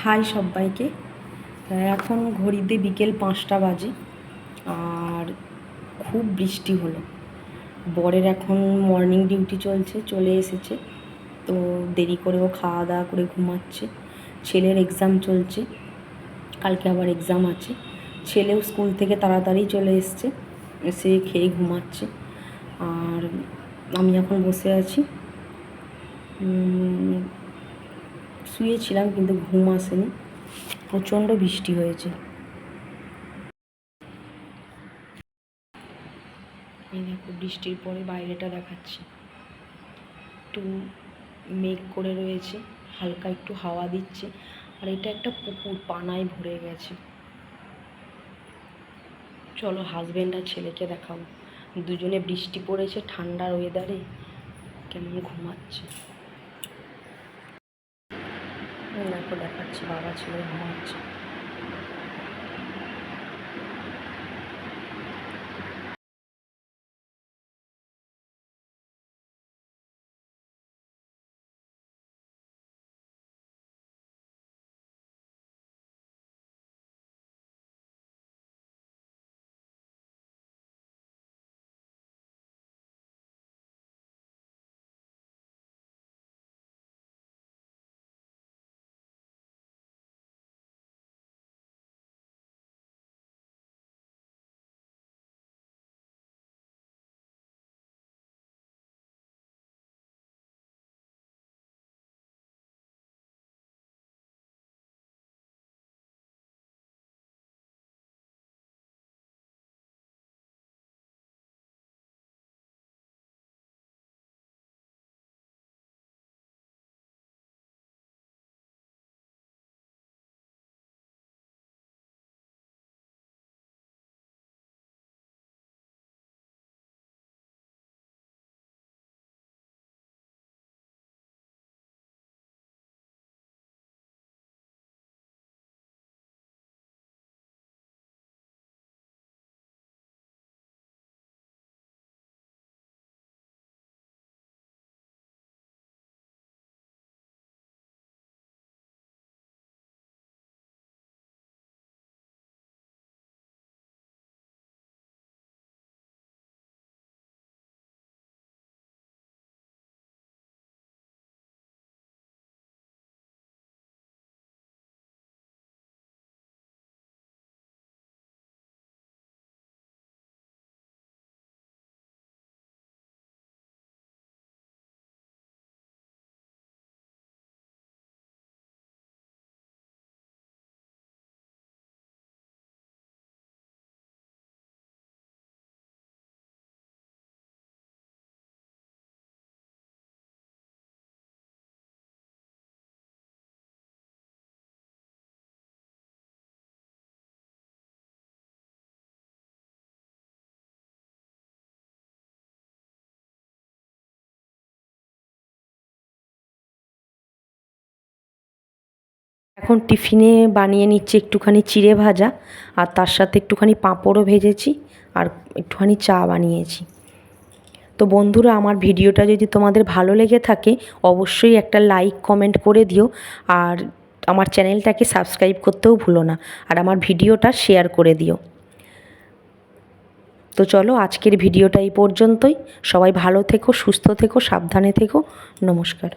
High সবাইকে। এখন ঘড়িতে বিকেল 5টা বাজে আর খুব বৃষ্টি হলো। বরের এখন মর্নিং ডিউটি চলে এসেছে, তো দেরি করেও খাওয়া দাওয়া করে ঘুমাচ্ছে। ছেলের এক্সাম চলছে, কালকে আবার এক্সাম আছে। ছেলেও স্কুল থেকে তাড়াতাড়ি চলে এসছে, এসে খেয়ে ঘুমাচ্ছে। আর আমি এখন বসে আছি, শুয়েছিলাম কিন্তু ঘুম আসেনি, প্রচণ্ড বৃষ্টি হয়েছে। এই দেখো বৃষ্টির পরে বাইরেটা দেখাচ্ছি, একটু মেঘ করে রয়েছে, হালকা একটু হাওয়া দিচ্ছে। আর এটা একটা পুকুর, পানায় ভরে গেছে। চলো হাজব্যান্ড আর ছেলেকে দেখাবো, দুজনে বৃষ্টি পড়েছে ঠান্ডার ওয়েদারে কেমন ঘুমাচ্ছে। দেখো দেখাচ্ছি, বাবা ছেলে ঘুমাচ্ছে। এখন টিফিনে বানিয়ে নিচ্ছি একটুখানি চিড়ে ভাজা, আর তার সাথে একটুখানি পাঁপড়ও ভেজেছি, আর একটুখানি চা বানিয়েছি। তো বন্ধুরা, আমার ভিডিওটা যদি তোমাদের ভালো লেগে থাকে অবশ্যই একটা লাইক কমেন্ট করে দিও, আর আমার চ্যানেলটাকে সাবস্ক্রাইব করতেও ভুলো না, আর আমার ভিডিওটা শেয়ার করে দিও। তো চলো আজকের ভিডিওটা এই পর্যন্তই। সবাই ভালো থেকো, সুস্থ থেকো, সাবধানে থেকো। নমস্কার।